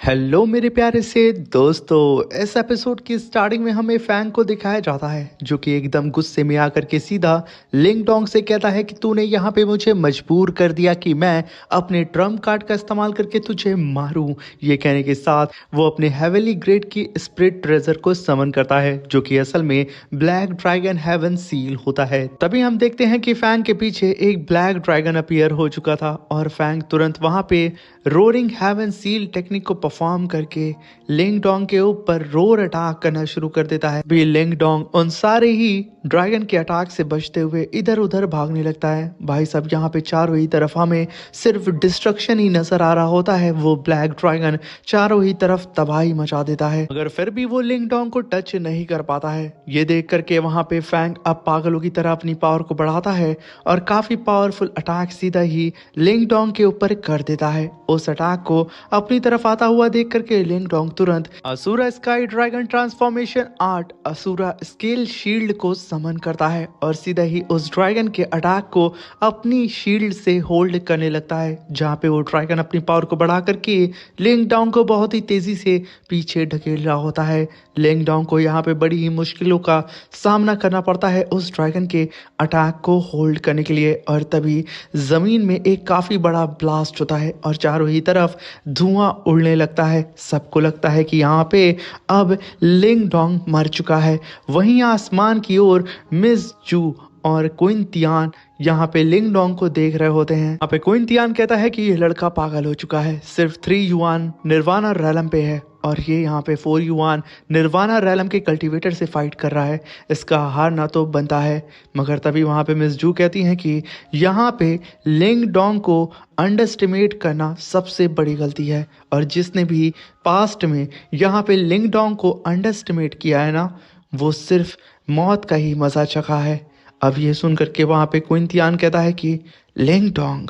Hello मेरे प्यारे से दोस्तों। इस एपिसोड की स्टार्टिंग में हमें फैंग को दिखाया जाता है जो कि एकदम गुस्से में आकर के सीधा लिंग डोंग से कहता है कि तूने यहाँ पे मुझे मजबूर कर दिया कि मैं अपने ट्रम्प कार्ड का इस्तेमाल करके तुझे मारूं। ये कहने के साथ वो अपने हेवनली ग्रेड की स्पिरिट ट्रेजर को समन करता है जो कि असल में ब्लैक ड्रैगन हेवन सील होता है। तभी हम देखते हैं कि फैंग के पीछे एक ब्लैक ड्रैगन अपीयर हो चुका था और फैंग तुरंत वहां पे रोरिंग हेवन सील टेक्निक को परफॉर्म करके लिंग डोंग के ऊपर रोर अटैक करना शुरू कर देता है। भी लिंग डोंग उन सारे ही ड्रैगन के अटैक से बचते हुए इधर उधर भागने लगता है। भाई साहब यहाँ पे चारों ही तरफ हमें सिर्फ डिस्ट्रक्शन ही नजर आ रहा होता है। वो ब्लैक ड्रैगन चारों ही तरफ तबाही मचा देता है मगर फिर भी वो लिंग डोंग को टच नहीं कर पाता है। ये देख करके वहां पे फैंग अब पागलों की तरह अपनी पावर को बढ़ाता है और काफी पावरफुल अटैक सीधा ही लिंग डोंग के ऊपर कर देता है। उस अटैक को अपनी तरफ आता हुआ देख करके लिंग डोंग तुरंत असुरा स्काई ड्रैगन ट्रांसफॉर्मेशन आर्ट असुरा स्केल शील्ड को समन करता है और सीधा ही उस ड्रैगन के अटैक को अपनी शील्ड से होल्ड करने लगता है, जहां पे वो ड्रैगन अपनी पावर को बढ़ा करके लिंग डोंग को बहुत ही तेजी से पीछे ढकेल रहा होता है। लिंग डोंग को यहाँ पे बड़ी ही मुश्किलों का सामना करना पड़ता है उस ड्रैगन के अटैक को होल्ड करने के लिए और तभी जमीन में एक काफी बड़ा ब्लास्ट होता है और चारों ही तरफ धुआं उड़ने लगता है। सबको लगता है कि यहाँ पे अब लिंग डोंग मर चुका है। वहीं आसमान की ओर मिस जू और क्विन तियान यहाँ पे लिंग डोंग को देख रहे होते हैं। यहाँ पे क्विन तियान कहता है कि ये लड़का पागल हो चुका है, सिर्फ 3 युआन निर्वाणा रैलम पे है और ये यहाँ पे 4 युआन निर्वाणा रैलम के कल्टीवेटर से फाइट कर रहा है, इसका हारना तो बनता है। मगर तभी वहाँ पे मिस जू कहती हैं कि यहाँ पे लिंग डोंग को अंडरस्टिमेट करना सबसे बड़ी गलती है और जिसने भी पास्ट में यहाँ पे लिंग डोंग को अंडरस्टिमेट किया है ना, वो सिर्फ मौत का ही मजा चखा है। अब ये सुन करके वहां पे क्विन तियान कहता है कि लिंग डोंग,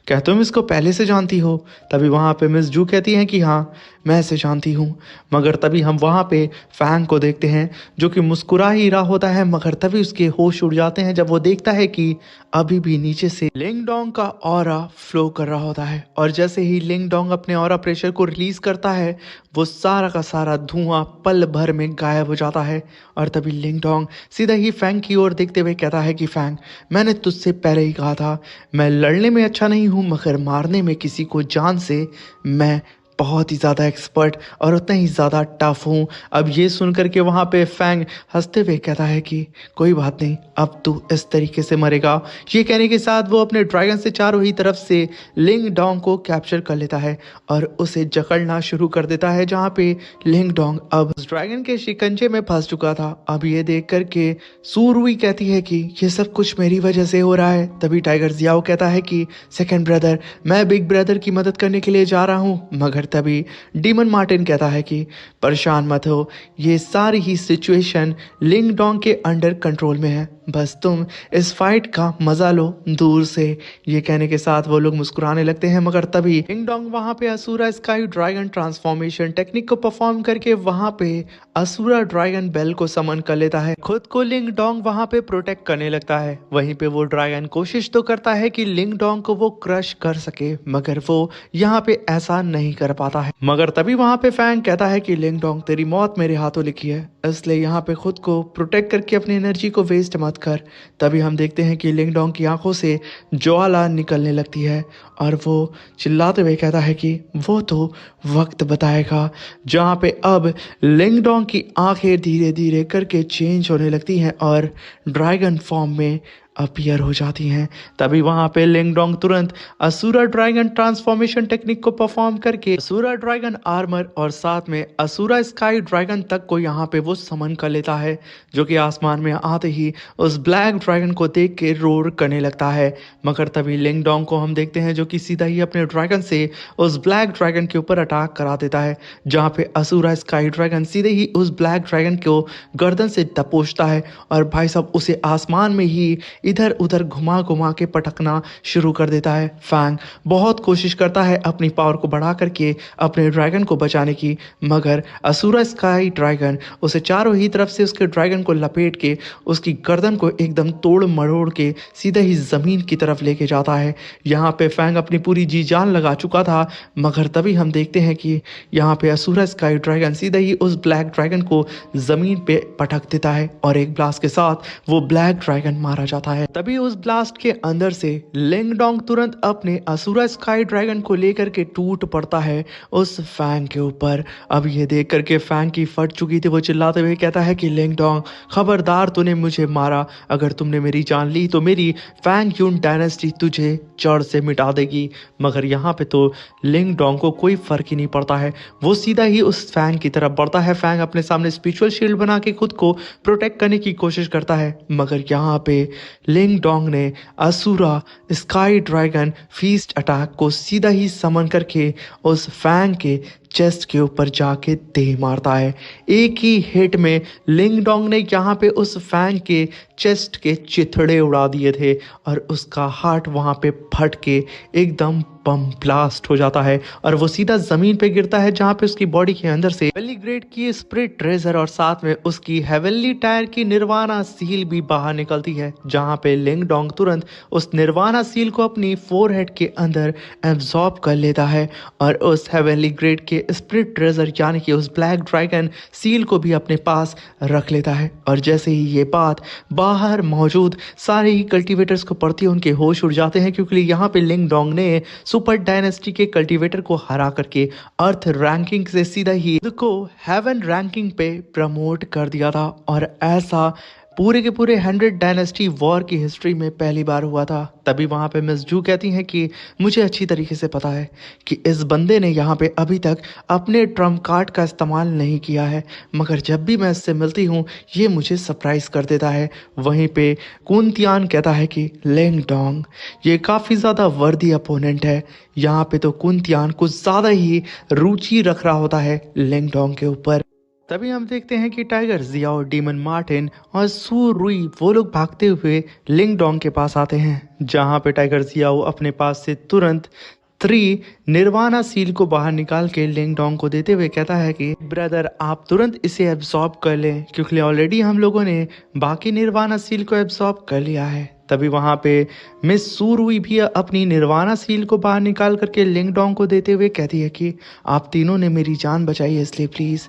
क्या तुम इसको पहले से जानती हो? तभी वहां पे मिस जू कहती हैं कि हाँ, मैं इसे जानती हूँ। मगर तभी हम वहां पे फैंग को देखते हैं जो कि मुस्कुरा ही रहा होता है, मगर तभी उसके होश उड़ जाते हैं जब वो देखता है कि अभी भी नीचे से लिंग डोंग का ऑरा फ्लो कर रहा होता है और जैसे ही लिंग डोंग अपने ऑरा प्रेशर को रिलीज करता है वो सारा का सारा धुआं पल भर में गायब हो जाता है। और तभी लिंग डोंग सीधा ही फैंग की ओर देखते हुए कहता है कि फैंग, मैंने तुझसे पहले ही कहा था, मैं लड़ने में अच्छा नहीं हूँ मगर मारने में किसी को जान से मैं बहुत ही ज़्यादा एक्सपर्ट और उतना ही ज़्यादा टफ हूँ। अब ये सुन करके वहाँ पे फैंग हंसते हुए कहता है कि कोई बात नहीं, अब तू इस तरीके से मरेगा। ये कहने के साथ वो अपने ड्रैगन से चारों ही तरफ से लिंग डोंग को कैप्चर कर लेता है और उसे जकड़ना शुरू कर देता है, जहाँ पे लिंग डोंग अब उस ड्रैगन के शिकंजे में फंस चुका था। अब ये देख करके सूरुई कहती है कि ये सब कुछ मेरी वजह से हो रहा है। तभी टाइगर जियाओ कहता है कि सेकंड ब्रदर, मैं बिग ब्रदर की मदद करने के लिए जा रहा हूँ। मगर तभी डीमन मार्टिन कहता है कि परेशान मत हो, ये सारी ही सिचुएशन लिंग डोंग के अंडर कंट्रोल में है, बस तुम इस फाइट का मजा लो दूर से। ये कहने के साथ वो लोग मुस्कुराने लगते हैं मगर तभी लिंग डोंग वहां पे Asura sky dragon transformation technique को परफॉर्म करके वहां पे असुरा ड्रैगन बेल को समन कर लेता है। खुद को लिंग डोंग वहां पे प्रोटेक्ट करने लगता है। वहीं पे वो ड्रैगन कोशिश तो करता है कि लिंग डोंग को वो क्रश कर सके मगर वो यहाँ पे ऐसा नहीं कर पाता है। मगर तभी वहां पे फैंग कहता है कि लिंग डोंग, तेरी मौत मेरे हाथों लिखी है, इसलिए यहाँ पे खुद को प्रोटेक्ट करके अपनी एनर्जी को वेस्ट मत कर। तभी हम देखते हैं कि लिंग डोंग की आंखों से ज्वाला निकलने लगती है और वो चिल्लाते हुए कहता है कि वो तो वक्त बताएगा, जहाँ पे अब लिंग डोंग की आंखें धीरे धीरे करके चेंज होने लगती हैं और ड्रैगन फॉर्म में अपीयर हो जाती हैं। तभी वहां पे लिंग डोंग तुरंत असुरा ड्रैगन ट्रांसफॉर्मेशन टेक्निक को परफॉर्म करके असुरा ड्रैगन आर्मर और साथ में असुरा स्काई ड्रैगन तक को यहाँ पे वो समन कर लेता है, जो कि आसमान में आते ही उस ब्लैक ड्रैगन को देख के रोर करने लगता है। मगर तभी लिंग डोंग को हम देखते हैं जो कि सीधा ही अपने ड्रैगन से उस ब्लैक ड्रैगन के ऊपर अटैक करा देता है, जहाँ पे असुरा स्काई ड्रैगन सीधे ही उस ब्लैक ड्रैगन को गर्दन से दबोचता है और भाई साहब उसे आसमान में ही इधर उधर घुमा घुमा के पटकना शुरू कर देता है। फैंग बहुत कोशिश करता है अपनी पावर को बढ़ा करके अपने ड्रैगन को बचाने की, मगर असुरा स्काई ड्रैगन उसे चारों ही तरफ से उसके ड्रैगन को लपेट के उसकी गर्दन को एकदम तोड़ मरोड़ के सीधे ही जमीन की तरफ लेके जाता है। यहाँ पे फैंग अपनी पूरी जी जान लगा चुका था, मगर तभी हम देखते हैं कि यहाँ पे असुरा स्काई ड्रैगन सीधे ही उस ब्लैक ड्रैगन को जमीन पे पटक देता है और एक ब्लास्ट के साथ वो ब्लैक ड्रैगन मारा जाता है। तभी उस ब्लास्ट के अंदर से लिंगडोंग तुरंत अपने असुरा स्काई ड्रैगन को लेकर के टूट पड़ता है उस फैंग के ऊपर। अब ये देख करके फैंग की फट चुकी थी, वो चिल्लाते हुए कहता है कि लिंगडोंग खबरदार, तूने मुझे मारा, अगर तुमने मेरी जान ली तो मेरी फैंग यून डायनेस्टी तुझे जड़ से मिटा देगी। मगर यहाँ पे तो लिंगडोंग को कोई फर्क ही नहीं पड़ता है, वो सीधा ही उस फैंग की तरफ बढ़ता है। फैंग अपने सामने स्पिरिचुअल शील्ड बना के खुद को प्रोटेक्ट करने की कोशिश करता है, मगर यहाँ पे लिंगडोंग ने Asura sky dragon feast attack को सीधा ही समन करके उस फैंग के चेस्ट के ऊपर जाके दे मारता है। एक ही हिट में लिंगडोंग ने यहाँ पे उस फैंग के चेस्ट के चिथड़े उड़ा दिए थे और उसका हार्ट वहाँ पे फट के एकदम बम ब्लास्ट हो जाता है और वो सीधा जमीन पे गिरता है, जहाँ पे उसकी बॉडी के अंदर से हेवनली ग्रेड की स्पिरिट ट्रेजर और साथ में उसकी हेवनली टायर की निर्वाणा सील भी बाहर निकलती है, जहाँ पे लिंगडोंग तुरंत उस निर्वाणा सील को अपनी फोरहेड के अंदर एब्जॉर्ब कर लेता है और उस हेवनली ग्रेड के स्पिरिट ट्रेजर यानी कि उस ब्लैक ड्रैगन सील को भी अपने पास रख लेता है। और जैसे ही ये बात बाहर मौजूद सारे ही कल्टीवेटर्स को पड़ती है, उनके होश उड़ जाते हैं, क्योंकि यहाँ पे लिंगडोंग ने सुपर डायनेस्टी के कल्टीवेटर को हरा करके अर्थ रैंकिंग से सीधा ही खुद को हेवन रैंकिंग पे प्रमोट कर दिया था। और ऐसा पूरे के पूरे 100 डायनेस्टी वॉर की हिस्ट्री में पहली बार हुआ था। तभी वहाँ पे मिस जू कहती हैं कि मुझे अच्छी तरीके से पता है कि इस बंदे ने यहाँ पे अभी तक अपने ट्रम्प कार्ड का इस्तेमाल नहीं किया है, मगर जब भी मैं इससे मिलती हूँ ये मुझे सरप्राइज कर देता है। वहीं पे कुंतियान कहता है कि लिंगडोंग ये काफ़ी ज़्यादा वर्दी अपोनेंट है। यहाँ पे तो कुंतियान कुछ ज़्यादा ही रुचि रख रहा होता है लिंगडोंग के ऊपर। तभी हम देखते हैं कि टाइगर जियाओ, डीमन मार्टिन और सू रुई वो लोग भागते हुए लिंगडोंग के पास आते हैं, जहां पे टाइगर जियाओ अपने पास से तुरंत 3 निर्वाणा सील को बाहर निकाल के लिंगडोंग को देते हुए कहता है कि ब्रदर आप तुरंत इसे एब्जॉर्ब कर लें, क्योंकि ऑलरेडी हम लोगों ने बाकी निर्वाणा सील को एब्जॉर्ब कर लिया है। तभी वहाँ पे मिस सूरुई भी अपनी निर्वाणा सील को बाहर निकाल करके लिंगडोंग को देते हुए कहती है कि आप तीनों ने मेरी जान बचाई है, इसलिए प्लीज़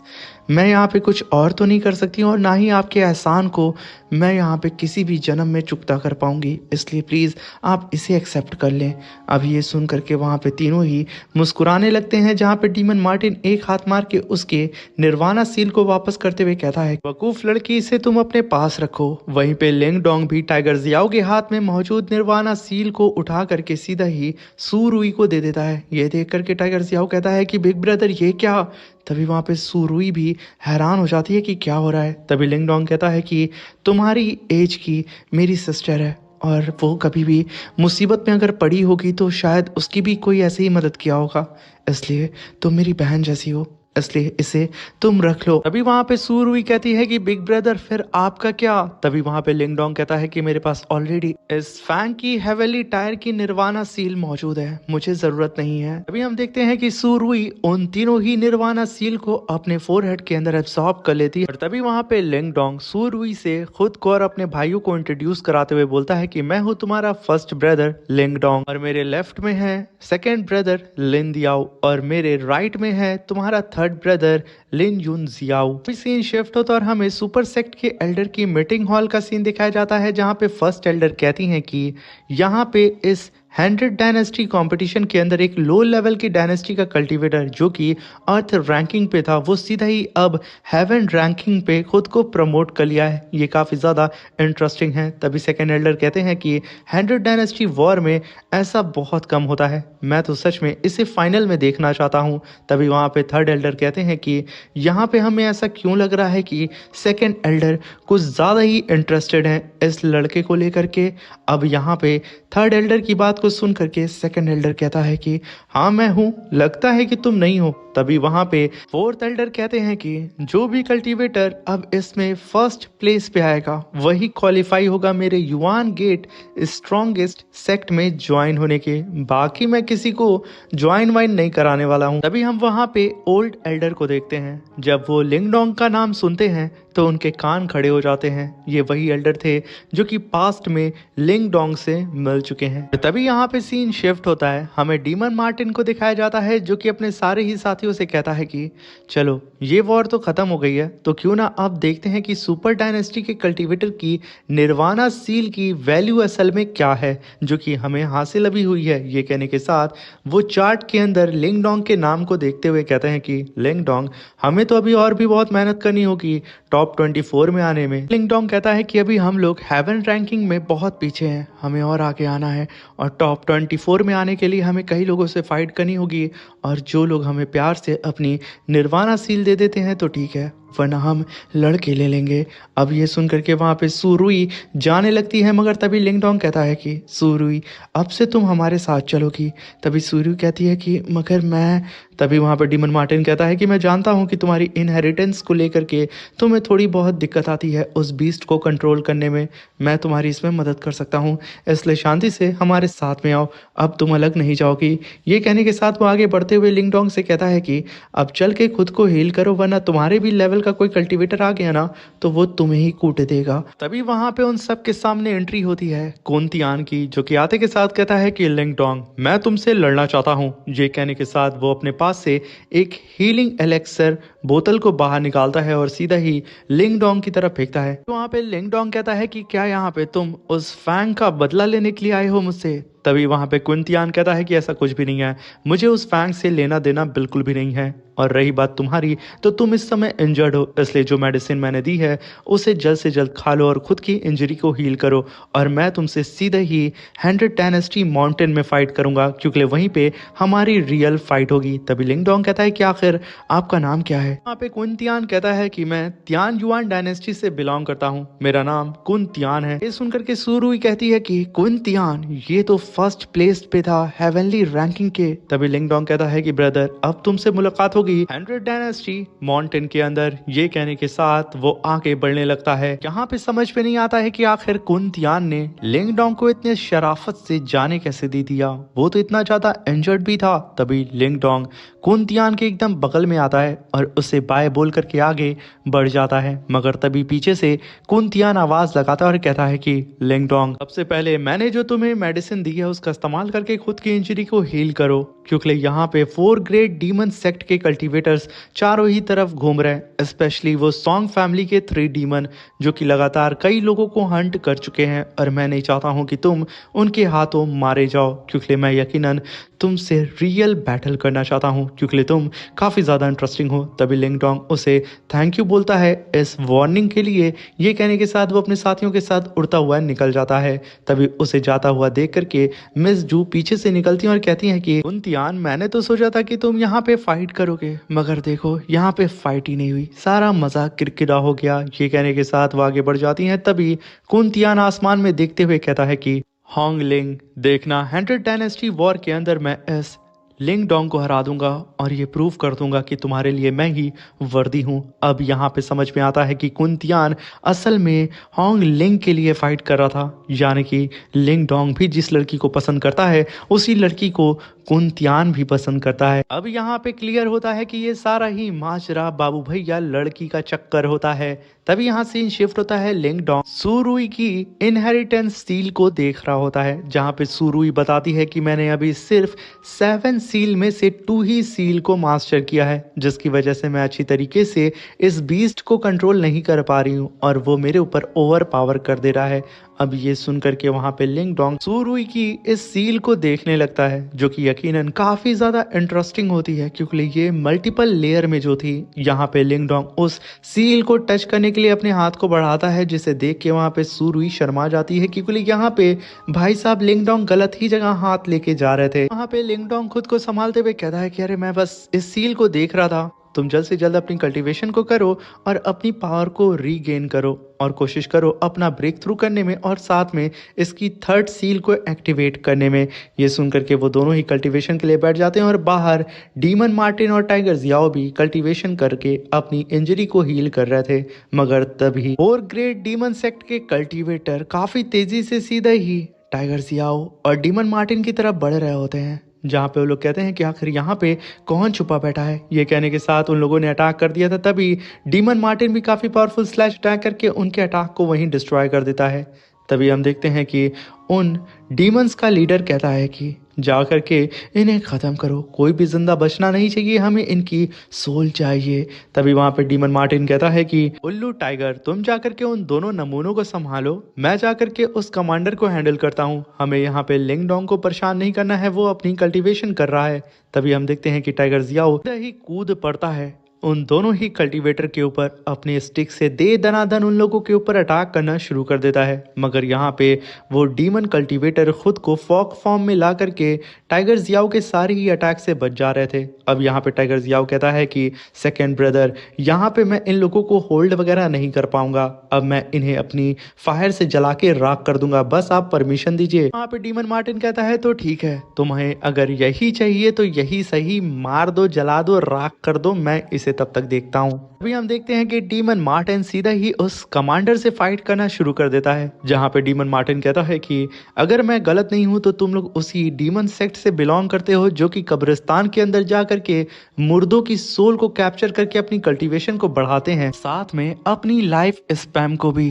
मैं यहाँ पे कुछ और तो नहीं कर सकती हूँ और ना ही आपके एहसान को मैं यहाँ पे किसी भी जन्म में चुकता कर पाऊँगी, इसलिए प्लीज़ आप इसे एक्सेप्ट कर लें। अब ये सुन करके वहाँ पे तीनों ही मुस्कुराने लगते हैं, जहाँ पे डीमन मार्टिन एक हाथ मार के उसके निर्वाणा सील को वापस करते हुए कहता है वकूफ लड़की इसे तुम अपने पास रखो। वहीं पे लिंगडोंग भी टाइगर जियाओ के हाथ में मौजूद निर्वाणा सील को उठा करके सीधा ही सूरुई को दे देता है। ये देख करके टाइगर जियाओ कहता है कि बिग ब्रदर ये क्या। तभी वहाँ पे सूरुई भी हैरान हो जाती है कि क्या हो रहा है। तभी लिंगडोंग कहता है कि तुम्हारी एज की मेरी सिस्टर है और वो कभी भी मुसीबत में अगर पड़ी होगी तो शायद उसकी भी कोई ऐसे ही मदद किया होगा, इसलिए तुम मेरी बहन जैसी हो, इसलिए इसे तुम रख लो। तभी वहां पे सूरुई कहती है कि बिग ब्रदर फिर आपका क्या। तभी वहां पे लिंगडोंग कहता है कि मेरे पास ऑलरेडी इस फैंग की हेवनली टायर की निर्वाणा सील मौजूद है, मुझे जरूरत नहीं है। तभी हम देखते हैं कि सूरुई उन तीनों ही निर्वाणा सील को अपने फोरहेड के अंदर एब्सॉर्ब कर लेती है। और तभी वहां पे लिंगडोंग सूरुई से खुद को और अपने भाइयों को इंट्रोड्यूस कराते हुए बोलता है कि मैं हूँ तुम्हारा फर्स्ट ब्रदर लिंगडोंग और मेरे लेफ्ट में है सेकेंड ब्रदर लिन दियाओ और मेरे राइट में है तुम्हारा थर्ड ब्रदर लिन यून जियाओ। सीन शिफ्ट होता और हमें सुपर सेक्ट के एल्डर की मीटिंग हॉल का सीन दिखाया जाता है, जहां पे फर्स्ट एल्डर कहती हैं कि यहाँ पे इस 100 डायनेस्टी कंपटीशन के अंदर एक लो लेवल की डायनेस्टी का कल्टीवेटर जो कि अर्थ रैंकिंग पे था, वो सीधा ही अब हेवन रैंकिंग पे खुद को प्रमोट कर लिया है। ये काफ़ी ज़्यादा इंटरेस्टिंग है। तभी सेकेंड एल्डर कहते हैं कि 100 डायनेस्टी वॉर में ऐसा बहुत कम होता है, मैं तो सच में इसे फाइनल में देखना चाहता हूँ। तभी वहाँ पे थर्ड एल्डर कहते हैं कि यहाँ पे हमें ऐसा क्यों लग रहा है कि सेकेंड एल्डर कुछ ज़्यादा ही इंटरेस्टेड हैं इस लड़के को लेकर के। अब यहाँ पे थर्ड एल्डर की बात को सुन करके सेकंड एल्डर कहता है कि हाँ मैं हूँ, लगता है कि तुम नहीं हो। तभी वहां पे फोर्थ एल्डर कहते हैं कि जो भी कल्टीवेटर अब इसमें फर्स्ट प्लेस पे आएगा वही क्वालिफाई होगा मेरे युआन गेट स्ट्रॉन्गेस्ट सेक्ट में ज्वाइन होने के, बाकी मैं किसी को ज्वाइन वाइन नहीं कराने वाला हूँ। तभी हम वहां पे ओल्ड एल्डर को देखते हैं। जब वो लिंगडोंग का नाम सुनते हैं तो उनके कान खड़े हो जाते हैं। ये वही एल्डर थे जो कि पास्ट में लिंगडोंग से मिल चुके हैं। तभी यहाँ पे सीन शिफ्ट होता है, हमें डीमन मार्टिन को दिखाया जाता है जो कि अपने सारे ही साथियों से कहता है कि चलो ये वॉर तो खत्म हो गई है, तो क्यों ना अब देखते हैं कि सुपर डायनेस्टी के कल्टीवेटर की निर्वाणा सील की वैल्यू असल में क्या है जो कि हमें हासिल अभी हुई है। ये कहने के साथ वो चार्ट के अंदर लिंगडोंग के नाम को देखते हुए कहते हैं कि लिंगडोंग हमें तो अभी और भी बहुत मेहनत करनी होगी टॉप 24 में आने में। लिंगडोंग कहता है कि अभी हम लोग हेवन रैंकिंग में बहुत पीछे हैं, हमें और आगे आना है और टॉप 24 में आने के लिए हमें कई लोगों से फाइट करनी होगी, और जो लोग हमें प्यार से अपनी निर्वाणा सील दे देते हैं तो ठीक है, वरना हम लड़के ले लेंगे। अब ये सुन करके वहाँ पे सुरुई जाने लगती है, मगर तभी लिंगडोंग कहता है कि सुरुई अब से तुम हमारे साथ चलोगी। तभी सुरुई कहती है कि मगर मैं, तभी वहाँ पे डीमन मार्टिन कहता है कि मैं जानता हूँ कि तुम्हारी इनहेरिटेंस को लेकर के तुम्हें थोड़ी बहुत दिक्कत आती है उस बीस्ट को कंट्रोल करने में, मैं तुम्हारी इसमें मदद कर सकता हूँ, इसलिए शांति से हमारे साथ में आओ, अब तुम अलग नहीं जाओगी। ये कहने के साथ वो आगे बढ़ते हुए लिंगडोंग से कहता है कि अब चल के खुद को हील करो, वरना तुम्हारे भी लेवल का कोई कल्टीवेटर आ गया ना तो वो तुम्हें ही कूट देगा। तभी वहां पे उन सब के सामने एंट्री होती है कुंतियान की, जो कि आते के साथ कहता है कि लिंगडोंग मैं तुमसे लड़ना चाहता हूँ। ये कहने के साथ वो अपने पास से एक हीलिंग एलेक्सर बोतल को बाहर निकालता है और सीधा ही लिंगडोंग की तरफ फेंकता है। तो वहां पे लिंगडोंग कहता है कि क्या यहाँ पे तुम उस फैंग का बदला लेने के लिए आए हो मुझसे? तभी वहां पे कुंतियान कहता है कि ऐसा कुछ भी नहीं है, मुझे उस फैंग से लेना देना बिल्कुल भी नहीं है, और रही बात तुम्हारी तो तुम इस समय इंजर्ड हो, इसलिए जो मेडिसिन मैंने दी है उसे जल्द से जल्द खा लो और खुद की इंजरी को हील करो, और मैं तुमसे सीधे ही 100 डायनेस्टी माउंटेन में फाइट करूंगा क्योंकि वहीं पे हमारी रियल फाइट होगी। तभी लिंगडोंग कहता है कि आखिर आपका नाम क्या है? वहाँ पे कुंतियान कहता है कि मैं त्यान युआन डायनेस्टी से बिलोंग करता हूँ, मेरा नाम कुंतियान है। ये सुनकर के सुरुई कहती है कि कुंतियान ये तो फर्स्ट प्लेस पे था हेवनली रैंकिंग के। तभी लिंगडोंग कहता है कि ब्रदर अब तुमसे मुलाकात होगी 100 डायनेस्टी माउंटेन के अंदर। ये कहने के साथ वो आगे बढ़ने लगता है। यहाँ पे समझ में नहीं आता है कि आखिर कुंतियान ने लिंगडोंग को इतने शराफत से जाने कैसे दे दिया, वो तो इतना ज्यादा इंजर्ड भी था। तभी लिंगडोंग कुंतियान के एकदम बगल में आता है और उसे बाय बोल करके आगे बढ़ जाता है, मगर तभी पीछे से कुंतियान आवाज लगाता है और कहता है कि लिंगडोंग सबसे पहले मैंने जो तुम्हें मेडिसिन दी है उसका इस्तेमाल करके खुद की इंजरी को हील करो, क्योंकि यहाँ पे 4 ग्रेट डीमन सेक्ट के कल्टीवेटर्स चारों ही तरफ घूम रहे हैं, स्पेशली वो सॉन्ग फैमिली के 3 डीमन जो कि लगातार कई लोगों को हंट कर चुके हैं, और मैं नहीं चाहता हूँ कि तुम उनके हाथों मारे जाओ, क्योंकि मैं यकीनन तुमसे रियल बैटल करना चाहता हूँ क्योंकि तुम काफ़ी ज़्यादा इंटरेस्टिंग हो। तभी लिंगडोंग उसे थैंक यू बोलता है इस वार्निंग के लिए। ये कहने के साथ वो अपने साथियों के साथ उड़ता हुआ निकल जाता है। तभी उसे जाता हुआ देख करके मिस जू पीछे से निकलती हैं और कहती हैं कि कुंतियान मैंने तो सोचा था कि तुम यहाँ पे फाइट करोगे, मगर देखो यहाँ पे फाइट ही नहीं हुई, सारा मजा किरकिरा हो गया। ये कहने के साथ वो आगे बढ़ जाती हैं। तभी कुंतियान आसमान में देखते हुए कहता है कि होंगलिंग देखना 100 डायनेस्टी वॉर के अंदर मैं इस लिंगडोंग को हरा दूंगा और ये प्रूव कर दूंगा कि तुम्हारे लिए मैं ही वर्दी हूँ। अब यहाँ पे समझ में आता है कि कुंतियान असल में होंगलिंग के लिए फाइट कर रहा था, यानी कि लिंगडोंग भी जिस लड़की को पसंद करता है उसी लड़की को कुंतियान भी पसंद करता है। अब यहाँ पे क्लियर होता है कि ये सारा ही माजरा बाबू भैया लड़की का चक्कर होता है। तभी यहाँ सीन शिफ्ट होता है लिंगडोंग सुरुई की इनहेरिटेंस सील को देख रहा होता है, जहाँ पे सुरुई बताती है कि मैंने अभी सिर्फ 7 सील में से 2 ही सील को मास्टर किया है, जिसकी वजह से मैं अच्छी तरीके से इस बीस्ट को कंट्रोल नहीं कर पा रही हूँ और वो मेरे ऊपर ओवर पावर कर दे रहा है। अब ये सुन करके वहाँ पे लिंगडोंग सुरुई की इस सील को देखने लगता है, जो कि यकीनन काफी ज्यादा इंटरेस्टिंग होती है क्योंकि ये मल्टीपल लेयर में जो थी। यहाँ पे लिंगडोंग उस सील को टच करने के लिए अपने हाथ को बढ़ाता है, जिसे देख के वहाँ पे सुरुई शर्मा जाती है क्योंकि यहाँ पे भाई साहब लिंगडोंग गलत ही जगह हाथ लेके जा रहे थे। वहाँ पे लिंगडोंग खुद को संभालते हुए कहता है कि अरे मैं बस इस सील को देख रहा था तुम जल्द से जल्द अपनी कल्टीवेशन को करो और अपनी पावर को रीगेन करो और कोशिश करो अपना ब्रेक थ्रू करने में और साथ में इसकी थर्ड सील को एक्टिवेट करने में। ये सुन करके वो दोनों ही कल्टीवेशन के लिए बैठ जाते हैं और बाहर डीमन मार्टिन और टाइगर जियाओ भी कल्टीवेशन करके अपनी इंजरी को हील कर रहे थे। मगर तभी और ग्रेट डीमन सेक्ट के कल्टीवेटर काफी तेजी से सीधे ही टाइगर जियाओ और डीमन मार्टिन की तरफ बढ़ रहे होते हैं, जहाँ पे वो लोग कहते हैं कि आखिर यहाँ पे कौन छुपा बैठा है। ये कहने के साथ उन लोगों ने अटैक कर दिया था। तभी डीमन मार्टिन भी काफ़ी पावरफुल स्लैश अटैक करके उनके अटैक को वहीं डिस्ट्रॉय कर देता है। तभी हम देखते हैं कि उन डीमंस का लीडर कहता है कि जा करके इन्हें ख़त्म करो, कोई भी जिंदा बचना नहीं चाहिए, हमें इनकी सोल चाहिए। तभी वहाँ पे डीमन मार्टिन कहता है कि उल्लू टाइगर तुम जा करके उन दोनों नमूनों को संभालो, मैं जा करके उस कमांडर को हैंडल करता हूँ, हमें यहाँ पे लिंग डोंग को परेशान नहीं करना है, वो अपनी कल्टीवेशन कर रहा है। तभी हम देखते हैं कि टाइगर जियाओ ही कूद पड़ता है उन दोनों ही कल्टीवेटर के ऊपर, अपने स्टिक से दे दनादन उन लोगों के ऊपर अटैक करना शुरू कर देता है। मगर यहाँ पे वो डीमन कल्टीवेटर खुद को फॉक फॉर्म में ला करके टाइगर जियाओ के सारे ही अटैक से बच जा रहे थे। अब यहाँ पे टाइगर जियाओ कहता है कि सेकेंड ब्रदर, यहाँ पे मैं इन लोगों को होल्ड वगैरह नहीं कर पाऊंगा, अब मैं इन्हें अपनी फायर से जला के राख कर दूंगा, बस आप परमिशन दीजिए। वहाँ पे डीमन मार्टिन कहता है तो ठीक है, तुम्हें अगर यही चाहिए तो यही सही, मार दो, जला दो, राख कर दो, मैं इसे तब तक देखता हूँ। अभी हम देखते हैं कि डीमन मार्टिन सीधा ही उस कमांडर से फाइट करना शुरू कर देता है, जहाँ पे डीमन मार्टिन कहता है कि अगर मैं गलत नहीं हूँ तो तुम लोग उसी डीमन सेक्ट से बिलोंग करते हो जो कि कब्रिस्तान के अंदर जा करके मुर्दों की सोल को कैप्चर करके अपनी कल्टीवेशन को बढ़ाते हैं, साथ में अपनी लाइफ स्पैम को भी।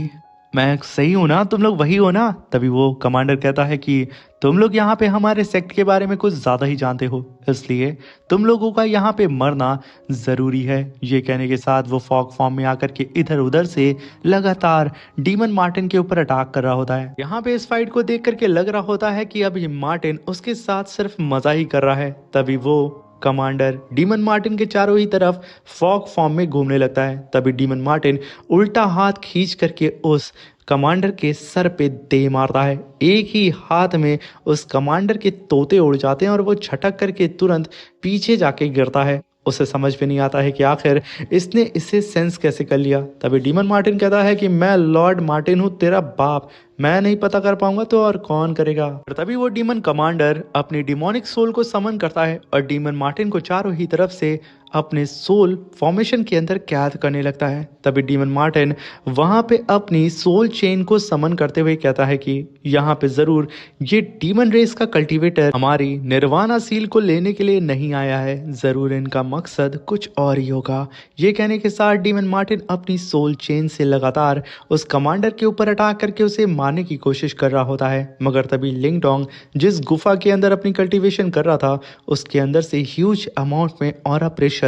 मैं सही हूं ना, तुम लोग वही हो ना? तभी वो कमांडर कहता है कि तुम लोग यहाँ पे हमारे सेक्ट के बारे में कुछ ज़्यादा ही जानते हो, इसलिए तुम लोगों का यहाँ पे मरना ज़रूरी है। ये कहने के साथ वो फॉग फॉर्म में आकर के इधर उधर से लगातार डीमन मार्टिन के ऊपर अटैक कर रहा होता है। यहाँ पे इस फाइट को देख करके लग रहा होता है कि अभी मार्टिन उसके साथ सिर्फ मज़ा ही कर रहा है। तभी वो कमांडर डीमन मार्टिन के चारों ही तरफ फॉग फॉर्म में घूमने लगता है। तभी डीमन मार्टिन उल्टा हाथ खींच करके उस कमांडर के सर पे दे मारता है। एक ही हाथ में उस कमांडर के तोते उड़ जाते हैं और वो छटक करके तुरंत पीछे जाके गिरता है। उसे समझ में नहीं आता है कि आखिर इसने इसे सेंस कैसे कर लिया। तभी डीमन मार्टिन कहता है कि मैं लॉर्ड मार्टिन हूँ, तेरा बाप, मैं नहीं पता कर पाऊंगा तो और कौन करेगा। तभी वो डीमन कमांडर अपनी डिमोनिक सोल को समन करता है और डीमन मार्टिन को चारों ही तरफ से अपने सोल फॉर्मेशन के अंदर कैद करने लगता है। तभी डीमन मार्टिन वहां पे अपनी सोल चेन को समन करते हुए कहता है कि यहाँ पे जरूर ये डीमन रेस का कल्टीवेटर हमारी निर्वाणा सील को लेने के लिए नहीं आया है, जरूर इनका मकसद कुछ और ही होगा। ये कहने के साथ डीमन मार्टिन अपनी सोल चेन से लगातार उस कमांडर के ऊपर अटैक करके उसे मारने की कोशिश कर रहा होता है। मगर तभी लिंग डोंग जिस गुफा के अंदर अपनी कल्टीवेशन कर रहा था उसके अंदर से ह्यूज अमाउंट में ऑरा प्रेशर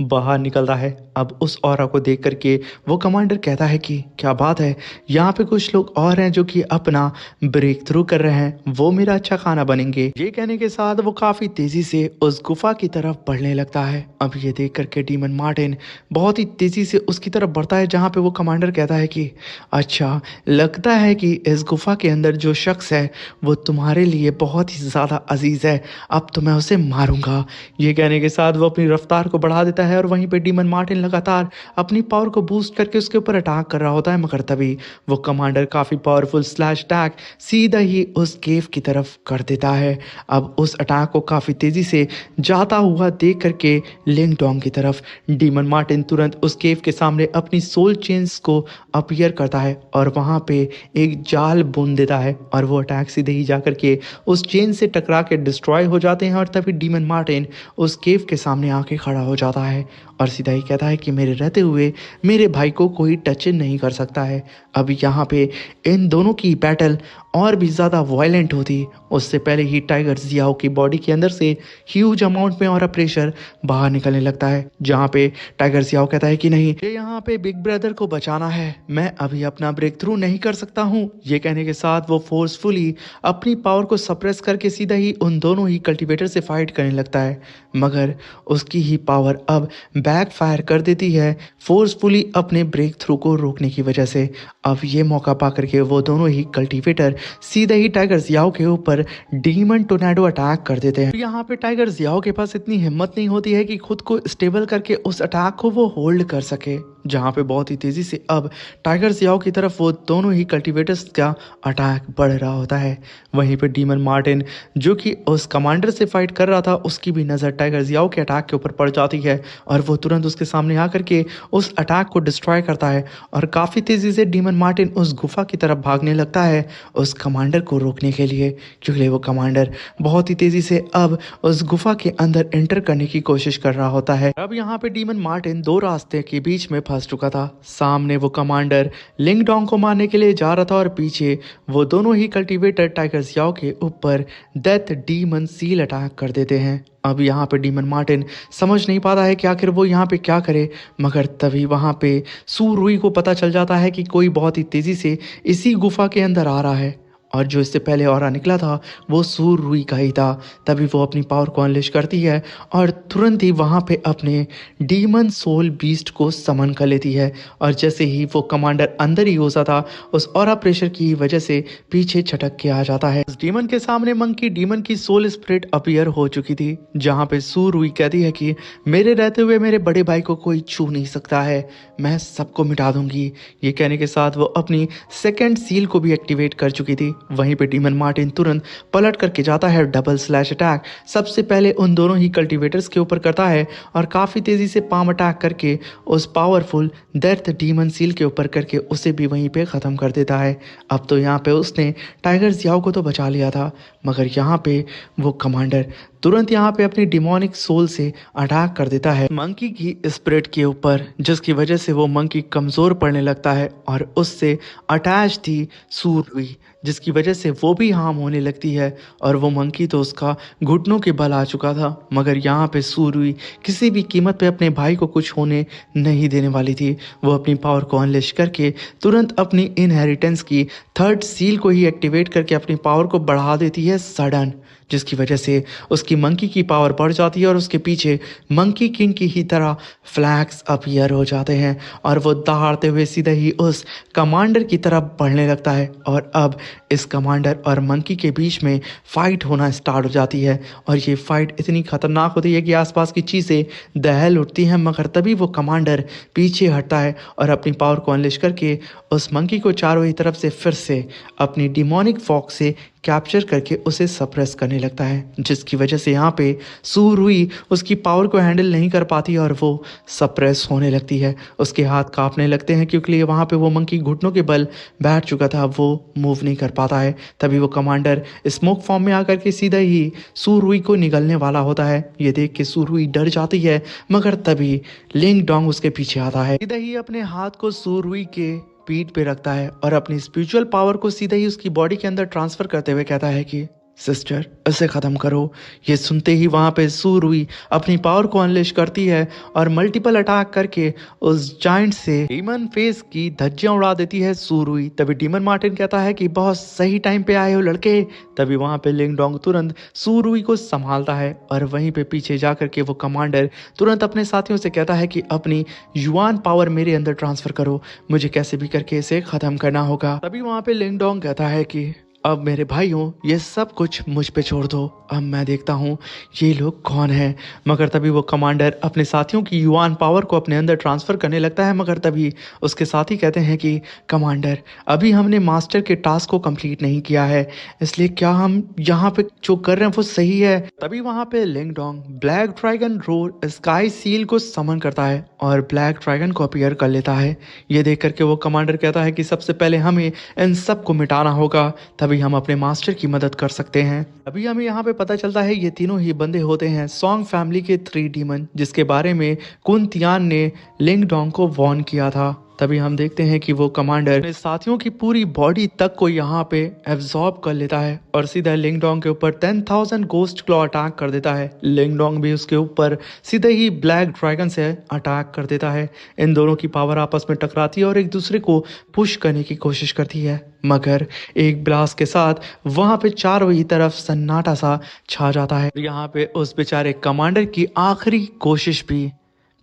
बाहर निकलता है। अब उस ऑरा को देख करके वो कमांडर कहता है कि क्या बात है, यहाँ पे कुछ लोग और हैं जो कि अपना ब्रेक थ्रू कर रहे हैं, वो मेरा अच्छा खाना बनेंगे। ये कहने के साथ वो काफी तेजी से उस गुफा की तरफ बढ़ने लगता है। अब ये देख करके डीमन मार्टिन बहुत ही तेजी से उसकी तरफ बढ़ता है, जहाँ पे वो कमांडर कहता है कि अच्छा, लगता है कि इस गुफा के अंदर जो शख्स है वो तुम्हारे लिए बहुत ही ज्यादा अजीज है, अब तो मैं उसे मारूंगा। ये कहने के साथ वो अपनी रफ्तार को बढ़ा देता है और वहीं पे डीमन मार्टिन लगातार अपनी पावर को बूस्ट करके उसके ऊपर अटैक कर रहा होता है। मगर तभी वो कमांडर काफी पावरफुल स्लैश अटैक सीधा ही उस केव की तरफ कर देता है। अब उस अटैक को काफी तेजी से जाता हुआ देख करके लिंग डोंग की तरफ डीमन मार्टिन तुरंत उस केव के सामने अपनी सोल चेन्स को अपीयर करता है और वहां पे एक जाल बुन देता है और वो अटैक सीधे ही जाकर के उस चेन से टकरा के डिस्ट्रॉय हो जाते हैं। और तभी डीमन मार्टिन उस केव के सामने आके खड़ा हो जाता है और सीधा ही कहता है कि मेरे रहते हुए मेरे भाई को कोई टच नहीं कर सकता है। अब यहाँ पे इन दोनों की बैटल और भी ज़्यादा वायलेंट होती उससे पहले ही टाइगर जियाओ की बॉडी के अंदर से ह्यूज अमाउंट में और प्रेशर बाहर निकलने लगता है, जहाँ पे टाइगर जियाओ कहता है कि नहीं, ये यहाँ पे बिग ब्रदर को बचाना है, मैं अभी अपना ब्रेक थ्रू नहीं कर सकता हूँ। ये कहने के साथ वो फोर्सफुली अपनी पावर को सप्रेस करके सीधा ही उन दोनों ही कल्टीवेटर से फाइट करने लगता है। मगर उसकी ही पावर अब बैक फायर कर देती है फोर्सफुली अपने ब्रेक थ्रू को रोकने की वजह से। अब ये मौका पा करके वो दोनों ही कल्टीवेटर सीधे ही टाइगर जियाओ के ऊपर डीमन टोर्नेडो अटैक कर देते हैं। यहाँ पे टाइगर जियाओ के पास इतनी हिम्मत नहीं होती है कि खुद को स्टेबल करके उस अटैक को वो होल्ड कर सके, जहाँ पे बहुत ही तेजी से अब टाइगर जियाओ की तरफ वो दोनों ही कल्टीवेटर्स का अटैक बढ़ रहा होता है। वहीं पे डीमन मार्टिन जो कि उस कमांडर से फाइट कर रहा था, उसकी भी नज़र टाइगर जियाओ के अटैक के ऊपर पड़ जाती है और वो तुरंत उसके सामने आकर के उस अटैक को डिस्ट्रॉय करता है और काफ़ी तेज़ी से डीमन मार्टिन उस गुफा की तरफ भागने लगता है उस कमांडर को रोकने के लिए, क्योंकि वो कमांडर बहुत ही तेज़ी से अब उस गुफा के अंदर एंटर करने की कोशिश कर रहा होता है। अब यहाँ पे डीमन मार्टिन दो रास्ते के बीच में फंस चुका था। सामने वो कमांडर लिंग डोंग को मारने के लिए जा रहा था और पीछे वो दोनों ही कल्टीवेटर टाइगर जियाओ के ऊपर डेथ डीमन सील अटैक कर देते हैं। अब यहाँ पे डीमन मार्टिन समझ नहीं पाता है कि आखिर वो यहाँ पे क्या करे, मगर तभी वहाँ पे सू रुई को पता चल जाता है कि कोई बहुत ही तेज़ी से इसी गुफा के अंदर आ रहा है और जो इससे पहले ऑरा निकला था वो सू रुई का ही था। तभी वो अपनी पावर को अनलिश करती है और तुरंत ही वहाँ पे अपने डीमन सोल बीस्ट को समन कर लेती है और जैसे ही वो कमांडर अंदर ही घुसा था, उस ऑरा प्रेशर की वजह से पीछे छटक के आ जाता है। उस डीमन के सामने मंकी डीमन की सोल स्पिरिट अपीयर हो चुकी थी, जहाँ पे सू रुई कहती है कि मेरे रहते हुए मेरे बड़े भाई को कोई छू नहीं सकता है, मैं सबको मिटा दूंगी। ये कहने के साथ वो अपनी सेकेंड सील को भी एक्टिवेट कर चुकी थी। वहीं पे डीमन मार्टिन तुरंत पलट करके जाता है, डबल स्लैश अटैक सबसे पहले उन दोनों ही कल्टीवेटर्स के ऊपर करता है और काफ़ी तेज़ी से पाम अटैक करके उस पावरफुल डेथ डीमन सील के ऊपर करके उसे भी वहीं पे ख़त्म कर देता है। अब तो यहाँ पे उसने टाइगर जियाओ को तो बचा लिया था, मगर यहाँ पे वो कमांडर तुरंत यहाँ पे अपनी डिमोनिक सोल से अटैक कर देता है मंकी की स्पिरिट के ऊपर, जिसकी वजह से वो मंकी कमज़ोर पड़ने लगता है और उससे अटैच थी सू रुई, जिसकी वजह से वो भी हार्म होने लगती है और वो मंकी तो उसका घुटनों के बल आ चुका था। मगर यहाँ पे सू रुई किसी भी कीमत पे अपने भाई को कुछ होने नहीं देने वाली थी। वो अपनी पावर को अनलिश करके तुरंत अपनी इनहेरिटेंस की थर्ड सील को ही एक्टिवेट करके अपनी पावर को बढ़ा देती है सडन, जिसकी वजह से उसकी मंकी की पावर बढ़ जाती है और उसके पीछे मंकी किंग की ही तरह फ्लैग्स अपीयर हो जाते हैं और वो दहाड़ते हुए सीधे ही उस कमांडर की तरफ बढ़ने लगता है और अब इस कमांडर और मंकी के बीच में फाइट होना स्टार्ट हो जाती है और ये फाइट इतनी खतरनाक होती है कि आसपास की चीज़ें दहल उठती हैं। मगर तभी वो कमांडर पीछे हटता है और अपनी पावर को अनलिश करके उस मंकी को चारों ही तरफ से फिर से अपनी डिमोनिक फॉक से कैप्चर करके उसे सप्रेस करने लगता है, जिसकी वजह से यहाँ पे सू रुई उसकी पावर को हैंडल नहीं कर पाती और वो सप्रेस होने लगती है। उसके हाथ कांपने लगते हैं क्योंकि वहाँ पे वो मंकी घुटनों के बल बैठ चुका था, वो मूव नहीं कर पाता है। तभी वो कमांडर स्मोक फॉर्म में आकर के सीधा ही सू रुई को निगलने वाला होता है। ये देख के सू रुई डर जाती है, मगर तभी लिंग डोंग उसके पीछे आता है। सीधा ही अपने हाथ को सू रुई के पीठ पे रखता है और अपनी स्पिरिचुअल पावर को सीधा ही उसकी बॉडी के अंदर ट्रांसफर करते हुए कहता है कि सिस्टर इसे ख़त्म करो। ये सुनते ही वहाँ पे सू रुई अपनी पावर को अनलिश करती है और मल्टीपल अटैक करके उस जाइंट से डीमन फेस की धज्जियां उड़ा देती है सू रुई। तभी डीमन मार्टिन कहता है कि बहुत सही टाइम पे आए हो लड़के। तभी वहाँ पे लिंग डोंग तुरंत सू रुई को संभालता है और वहीं पे पीछे जा करके वो कमांडर तुरंत अपने साथियों से कहता है कि अपनी युआन पावर मेरे अंदर ट्रांसफर करो, मुझे कैसे भी करके इसे ख़त्म करना होगा। तभी वहाँ पे लिंग डोंग कहता है कि अब मेरे भाइयों ये सब कुछ मुझ पे छोड़ दो, अब मैं देखता हूँ ये लोग कौन हैं। मगर तभी वो कमांडर अपने साथियों की युआन पावर को अपने अंदर ट्रांसफ़र करने लगता है, मगर तभी उसके साथी कहते हैं कि कमांडर अभी हमने मास्टर के टास्क को कंप्लीट नहीं किया है, इसलिए क्या हम यहाँ पे जो कर रहे हैं वो सही है। तभी वहाँ पे लिंग Dong black dragon roar sky seal को समन करता है और ब्लैक ड्रैगन को अपीयर कर लेता है। ये देख करके वो कमांडर कहता है कि सबसे पहले हमें इन सब को मिटाना होगा, तभी हम अपने मास्टर की मदद कर सकते हैं। अभी हमें यहाँ पे पता चलता है ये तीनों ही बंदे होते हैं सॉन्ग फैमिली के 3 डीमन, जिसके बारे में कुन तियान ने लिंग डोंग को वॉर्न किया था। तभी हम देखते हैं कि वो कमांडर अपने साथियों की पूरी बॉडी तक को यहाँ पे एब्जॉर्ब कर लेता है और सीधा लिंग डोंग के ऊपर 10,000 गोस्ट क्लॉ अटैक कर देता है। लिंग डोंग भी उसके ऊपर सीधे ही ब्लैक ड्रैगन से अटैक कर देता है। इन दोनों की पावर आपस में टकराती है और एक दूसरे को पुश करने की कोशिश करती है, मगर एक ब्लास्ट के साथ वहां पे चारों ही तरफ सन्नाटा सा छा जाता है। यहाँ पे उस बेचारे कमांडर की आखिरी कोशिश भी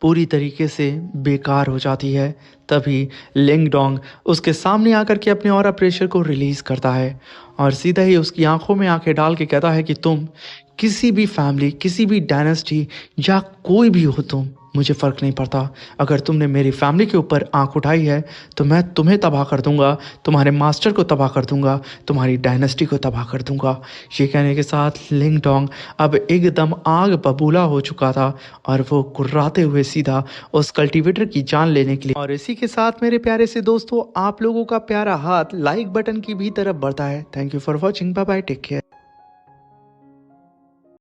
पूरी तरीके से बेकार हो जाती है। तभी लिंग डोंग उसके सामने आकर के अपने ऑरा प्रेशर को रिलीज करता है और सीधा ही उसकी आंखों में आंखें डाल के कहता है कि तुम किसी भी फैमिली, किसी भी डायनेस्टी या कोई भी हो तुम, मुझे फ़र्क नहीं पड़ता। अगर तुमने मेरी फैमिली के ऊपर आंख उठाई है तो मैं तुम्हें तबाह कर दूंगा, तुम्हारे मास्टर को तबाह कर दूंगा, तुम्हारी डायनेस्टी को तबाह कर दूंगा। ये कहने के साथ लिंग डोंग अब एकदम आग बबूला हो चुका था और वो कुर्राते हुए सीधा उस कल्टीवेटर की जान लेने के लिए। और इसी के साथ मेरे प्यारे से दोस्तों, आप लोगों का प्यारा हाथ लाइक बटन की भी तरफ बढ़ता है। Thank you for watching, bye bye, take care.